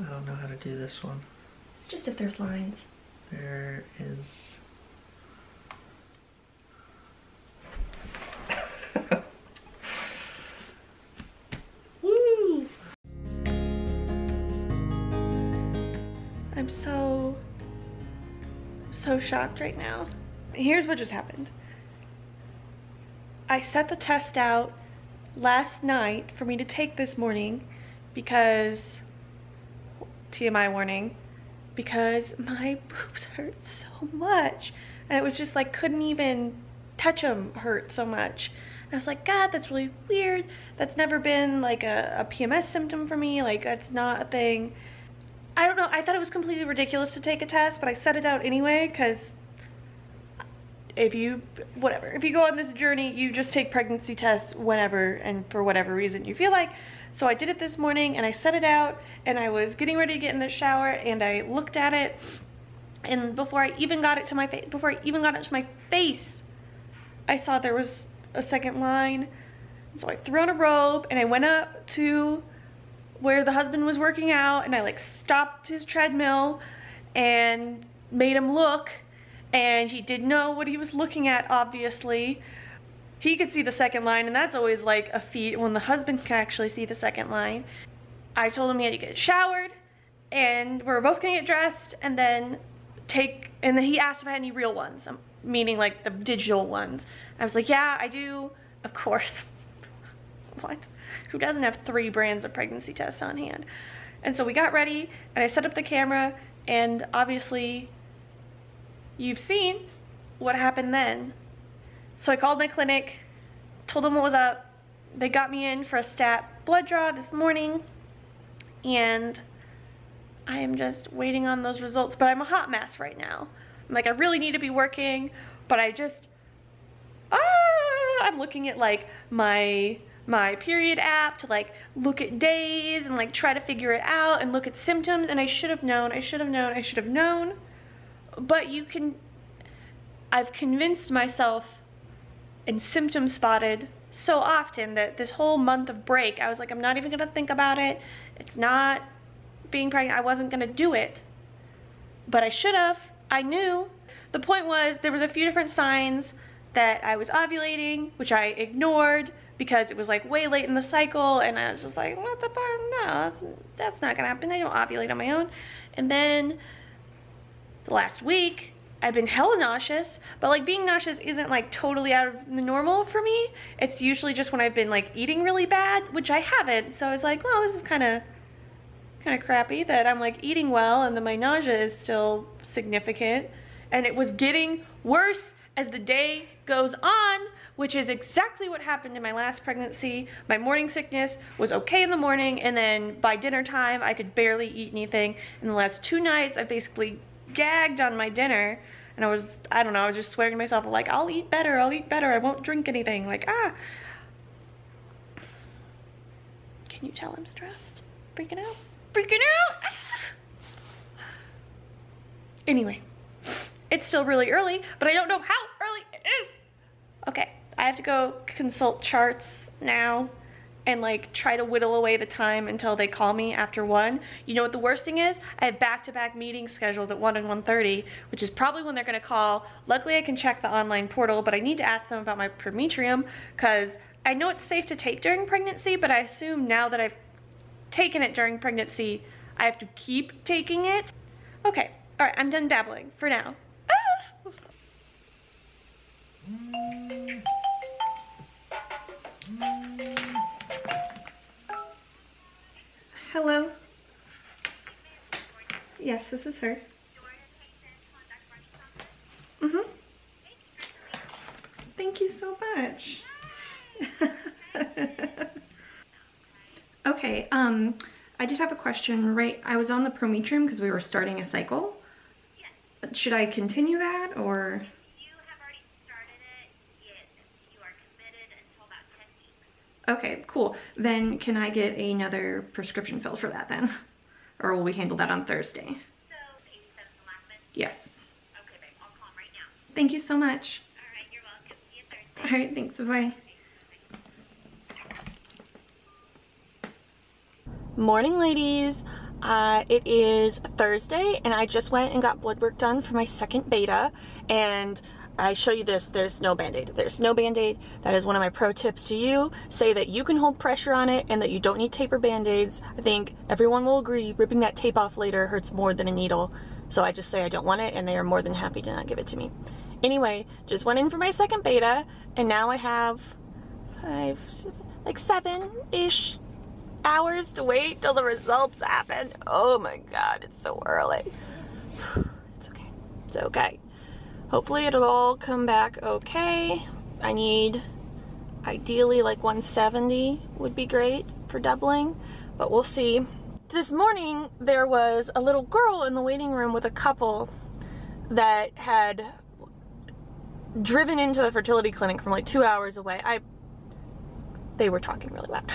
I don't know how to do this one. It's just if there's lines. There is... Woo! I'm so shocked right now. Here's what just happened. I set the test out last night for me to take this morning because, TMI warning, because my boobs hurt so much. And it was just like, couldn't even touch them, hurt so much. And I was like, God, that's really weird. That's never been like a PMS symptom for me. Like, that's not a thing. I don't know, I thought it was completely ridiculous to take a test, but I set it out anyway because if you go on this journey, you just take pregnancy tests whenever and for whatever reason you feel like. So I did it this morning and I set it out and I was getting ready to get in the shower and I looked at it, and before I even got it to my face, I saw there was a second line. So I threw on a robe and I went up to where the husband was working out and I like stopped his treadmill and made him look, and he didn't know what he was looking at, obviously. He could see the second line, and that's always like a feat when the husband can actually see the second line. I told him he had to get showered and we're both gonna get dressed and then he asked if I had any real ones, meaning like the digital ones. I was like, yeah, I do, of course. What? Who doesn't have 3 brands of pregnancy tests on hand? And so we got ready and I set up the camera, and obviously you've seen what happened then. So I called my clinic, told them what was up. They got me in for a stat blood draw this morning, and I am just waiting on those results, but I'm a hot mess right now. I'm like, I really need to be working, but I'm looking at like my period app to like look at days and like try to figure it out and look at symptoms, and I should have known. But I've convinced myself and symptom spotted so often that this whole month of break, I was like, I'm not even gonna think about it. It's not being pregnant. I wasn't gonna do it, but I should have. I knew. The point was, there was a few different signs that I was ovulating, which I ignored because it was like way late in the cycle, and I was just like, what the fuck? No, that's not gonna happen. I don't ovulate on my own. And then the last week, I've been hella nauseous, but like being nauseous isn't like totally out of the normal for me. It's usually just when I've been like eating really bad, which I haven't. So I was like, well, this is kind of crappy that I'm like eating well and then my nausea is still significant. And it was getting worse as the day goes on, which is exactly what happened in my last pregnancy. My morning sickness was okay in the morning, and then by dinner time, I could barely eat anything. In the last 2 nights, I basically gagged on my dinner, and I don't know, I was just swearing to myself like, I'll eat better, I won't drink anything, like, Can you tell I'm stressed? Freaking out? Anyway, it's still really early, but I don't know how early it is. Okay, I have to go consult charts now and like try to whittle away the time until they call me after 1. You know what the worst thing is? I have back-to-back meetings scheduled at 1 and 1:30, which is probably when they're gonna call. Luckily I can check the online portal, but I need to ask them about my prometrium because I know it's safe to take during pregnancy, but I assume now that I've taken it during pregnancy, I have to keep taking it. Okay, all right, I'm done babbling for now. Hello? Yes, this is her. Mm-hmm. Thank you so much. Okay, I did have a question, right? I was on the prometrium because we were starting a cycle. Yes. Should I continue that, or? You have already started it. Yes, you are committed until about 10 weeks. Okay, cool. Then can I get another prescription filled for that then? Or will we handle that on Thursday? So, the 87th and last month? Yes. Okay, babe, I'll call him right now. Thank you so much. All right, you're welcome. See you Thursday. All right, thanks, bye-bye. Morning, ladies. It is Thursday, and I just went and got blood work done for my second beta, and I show you this, there's no band-aid. There's no band-aid. That is one of my pro tips to you. Say that you can hold pressure on it and that you don't need tape or band-aids. I think everyone will agree ripping that tape off later hurts more than a needle. So I just say I don't want it, and they are more than happy to not give it to me. Anyway, just went in for my second beta, and now I have 7-ish hours to wait till the results happen. Oh my god, it's so early. It's okay. It's okay. Hopefully it'll all come back okay. I need, ideally, like 170 would be great for doubling, but we'll see. This morning there was a little girl in the waiting room with a couple that had driven into the fertility clinic from like 2 hours away. They were talking really loud.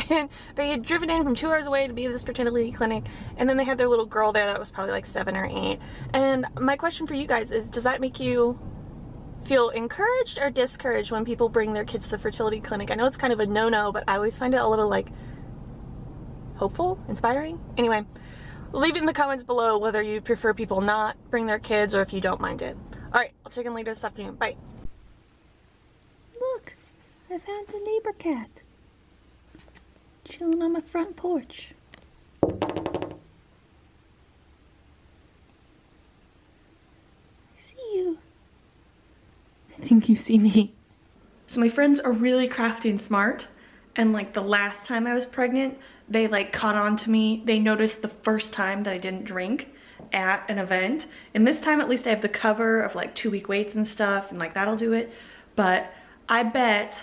And they had driven in from 2 hours away to be at this fertility clinic, and then they had their little girl there that was probably like 7 or 8. And my question for you guys is, does that make you feel encouraged or discouraged when people bring their kids to the fertility clinic? I know it's kind of a no-no, but I always find it a little like hopeful, inspiring. Anyway, leave it in the comments below whether you prefer people not bring their kids or if you don't mind it. Alright, I'll check in later this afternoon. Bye. Look, I found a neighbor cat chilling on my front porch. I see you. I think you see me. So my friends are really crafty and smart, and like the last time I was pregnant, they like caught on to me. They noticed the first time that I didn't drink at an event, and this time at least I have the cover of like 2-week waits and stuff, and like that'll do it. But I bet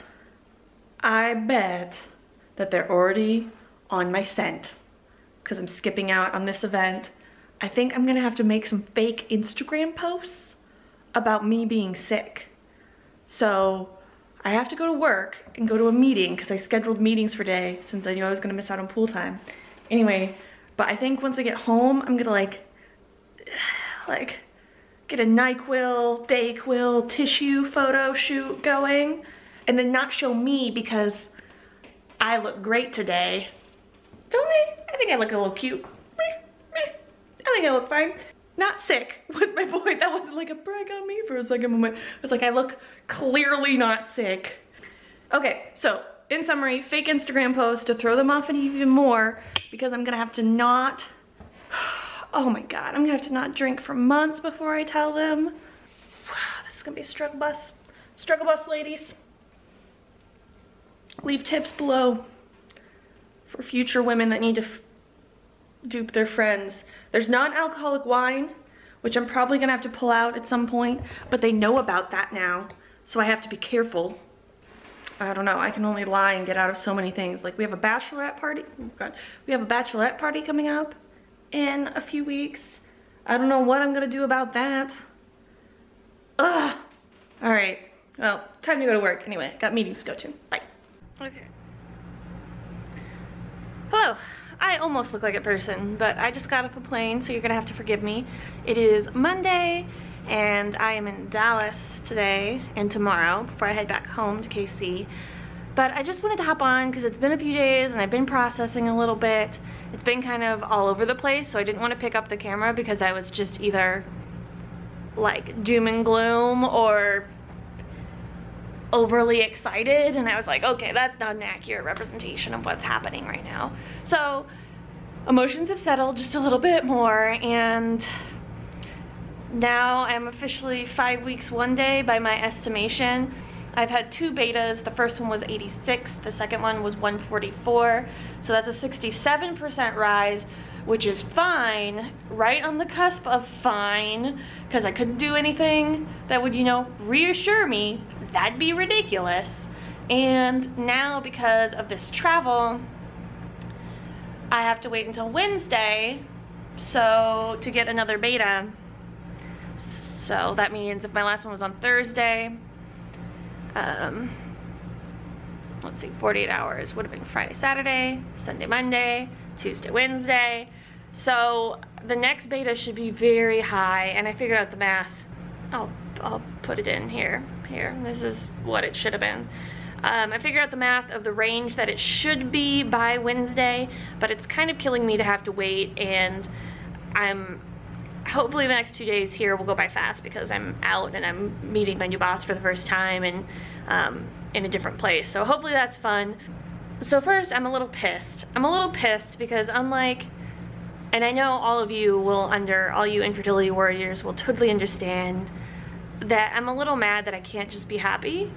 that they're already on my scent because I'm skipping out on this event. I think I'm gonna have to make some fake Instagram posts about me being sick. So I have to go to work and go to a meeting because I scheduled meetings for today since I knew I was gonna miss out on pool time. Anyway, but I think once I get home, I'm gonna like get a NyQuil, Dayquil tissue photo shoot going, and then not show me because I look great today. Don't I? I think I look a little cute. I think I look fine. Not sick was my point. That wasn't like a brag on me for a second moment. It was like I look clearly not sick. Okay, so in summary, fake Instagram posts to throw them off and even more because I'm gonna have to not, oh my god, I'm gonna have to not drink for months before I tell them. Wow, this is gonna be a struggle bus. Struggle bus, ladies. Leave tips below for future women that need to dupe their friends. There's non-alcoholic wine, which I'm probably gonna have to pull out at some point, but they know about that now, so I have to be careful. I don't know, I can only lie and get out of so many things. Like we have a bachelorette party, oh god, we have a bachelorette party coming up in a few weeks. I don't know what I'm gonna do about that. Ugh. All right, well, time to go to work. Anyway, got meetings to go to, bye. Okay. Hello. I almost look like a person, but I just got off a plane, so you're gonna have to forgive me. It is Monday, and I am in Dallas today and tomorrow before I head back home to KC. But I just wanted to hop on because it's been a few days and I've been processing a little bit. It's been kind of all over the place, so I didn't want to pick up the camera because I was just either like doom and gloom or overly excited, and I was like, okay, that's not an accurate representation of what's happening right now. So emotions have settled just a little bit more, and now I'm officially 5 weeks 1 day by my estimation. I've had 2 betas. The first one was 86, the second one was 144, so that's a 67% rise, which is fine, right on the cusp of fine, because I couldn't do anything that would, you know, reassure me. That'd be ridiculous. And now, because of this travel, I have to wait until Wednesday to get another beta. So that means if my last one was on Thursday, let's see, 48 hours would have been Friday, Saturday, Sunday, Monday, Tuesday, Wednesday. So the next beta should be very high, and I figured out the math. I'll put it in here. This is what it should have been. I figured out the math of the range that it should be by Wednesday, but it's kind of killing me to have to wait, and hopefully the next 2 days here will go by fast because I'm out and I'm meeting my new boss for the first time and in a different place. So hopefully that's fun. So first, I'm a little pissed. I'm a little pissed because unlike, and I know all of you all you infertility warriors will totally understand that I'm a little mad that I can't just be happy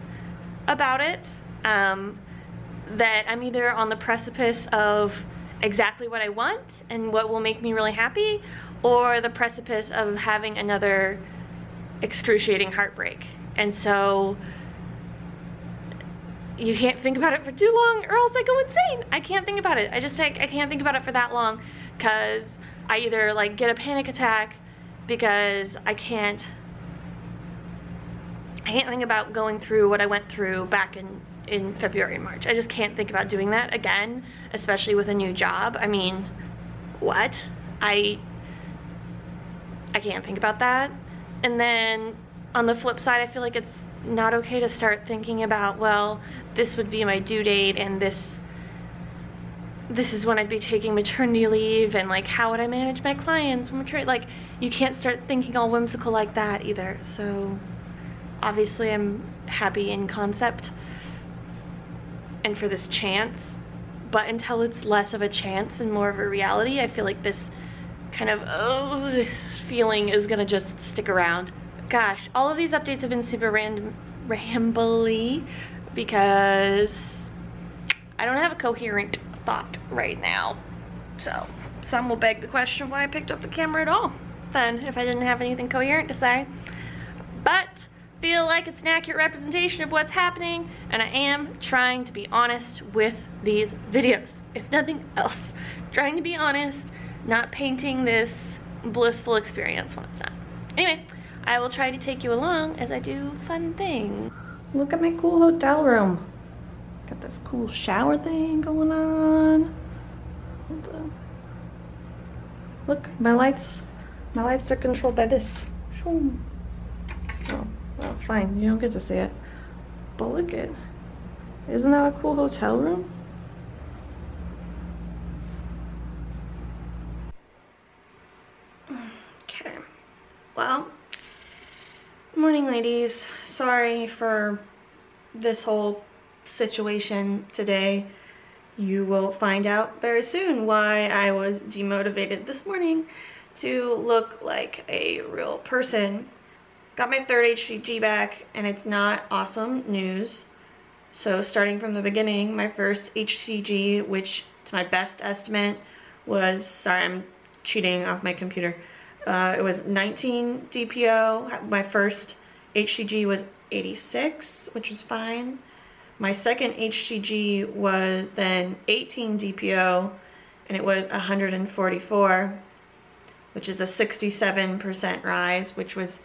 about it. That I'm either on the precipice of exactly what I want and what will make me really happy, or the precipice of having another excruciating heartbreak. And so you can't think about it for too long or else I go insane. I can't think about it. I can't think about it for that long because I either like get a panic attack because I can't think about going through what I went through back in February and March. I just can't think about doing that again, especially with a new job. I mean, what? I can't think about that. And then on the flip side, I feel like it's not okay to start thinking about, well, this would be my due date and this is when I'd be taking maternity leave, and like how would I manage my clients when maternity, like you can't start thinking all whimsical like that either. So obviously I'm happy in concept and for this chance, but until it's less of a chance and more of a reality, I feel like this kind of feeling is gonna just stick around. Gosh, all of these updates have been super rambly because I don't have a coherent thought right now. So some will beg the question of why I picked up the camera at all then if I didn't have anything coherent to say. But feel like it's an accurate representation of what's happening, and I am trying to be honest with these videos, if nothing else. Trying to be honest, not painting this blissful experience when it's not. Anyway, I will try to take you along as I do fun things. Look at my cool hotel room. Got this cool shower thing going on. Look, my lights are controlled by this. Oh, well, fine, you don't get to see it. But look at, isn't that a cool hotel room? Okay, well, morning ladies. Sorry for this whole situation today. You will find out very soon why I was demotivated this morning to look like a real person. Got my third HCG back, and it's not awesome news. So starting from the beginning, my first HCG, which to my best estimate was, sorry, I'm cheating off my computer. It was 19 DPO. My first HCG was 86, which was fine. My second HCG was then 18 DPO, and it was 144, which is a 67% rise, which was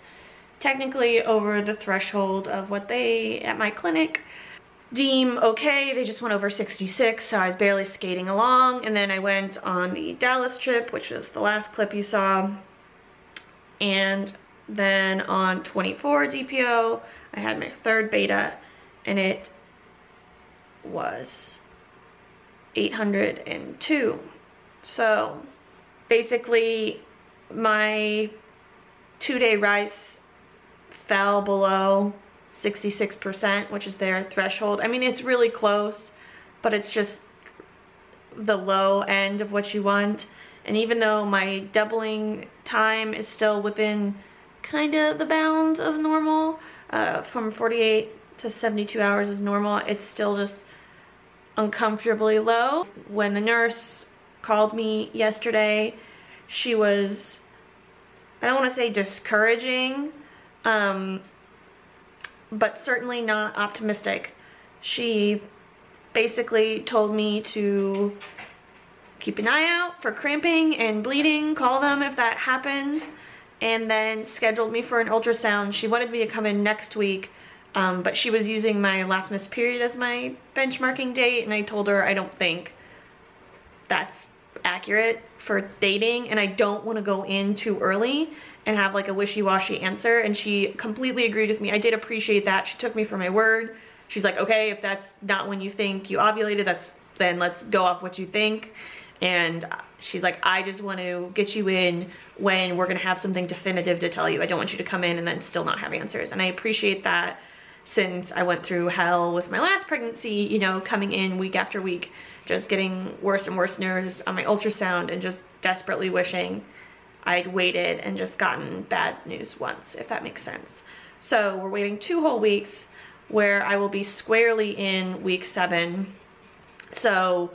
technically over the threshold of what they at my clinic deem okay. They just went over 66, so I was barely skating along. And then I went on the Dallas trip, which was the last clip you saw. And then on 24 DPO, I had my third beta, and it was 802. So basically my 2-day rise fell below 66%, which is their threshold. I mean, it's really close, but it's just the low end of what you want. And even though my doubling time is still within kind of the bounds of normal, from 48 to 72 hours is normal, it's still just uncomfortably low. When the nurse called me yesterday, she was, I don't want to say discouraging, but certainly not optimistic. She basically told me to keep an eye out for cramping and bleeding, call them if that happened, and then scheduled me for an ultrasound. She wanted me to come in next week, but she was using my last missed period as my benchmarking date, and I told her I don't think that's accurate for dating, and I don't want to go in too early and have like a wishy-washy answer. And she completely agreed with me. I did appreciate that. She took me for my word. she's like, okay, if that's not when you think you ovulated, then let's go off what you think. And she's like, I just want to get you in when we're gonna have something definitive to tell you. I don't want you to come in and then still not have answers. And I appreciate that, since I went through hell with my last pregnancy, you know, coming in week after week, just getting worse and worse nerves on my ultrasound and just desperately wishing I'd waited and just gotten bad news once, if that makes sense. So we're waiting 2 whole weeks where I will be squarely in week 7. So,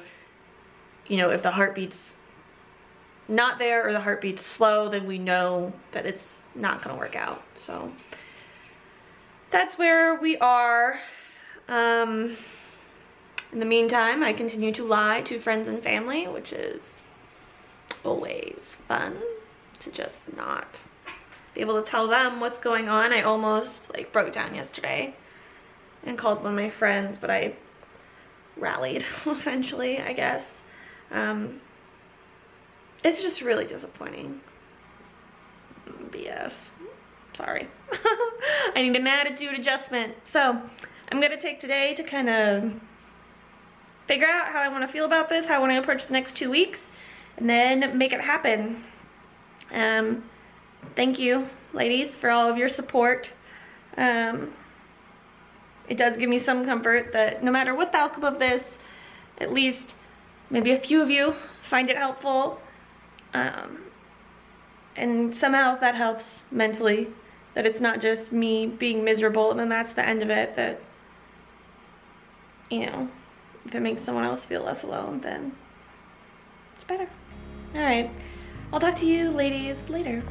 you know, if the heartbeat's not there or the heartbeat's slow, then we know that it's not gonna work out. So that's where we are. In the meantime, I continue to lie to friends and family, which is always fun to just not be able to tell them what's going on. I almost like broke down yesterday and called one of my friends, but I rallied eventually, I guess. It's just really disappointing. BS. Sorry. I need an attitude adjustment. So I'm gonna take today to kind of figure out how I want to feel about this, how I want to approach the next 2 weeks, and then make it happen. Thank you, ladies, for all of your support. It does give me some comfort that no matter what the outcome of this, at least maybe a few of you find it helpful. And somehow that helps mentally, that it's not just me being miserable and then that's the end of it, that, you know, if it makes someone else feel less alone, then it's better. All right, I'll talk to you ladies later.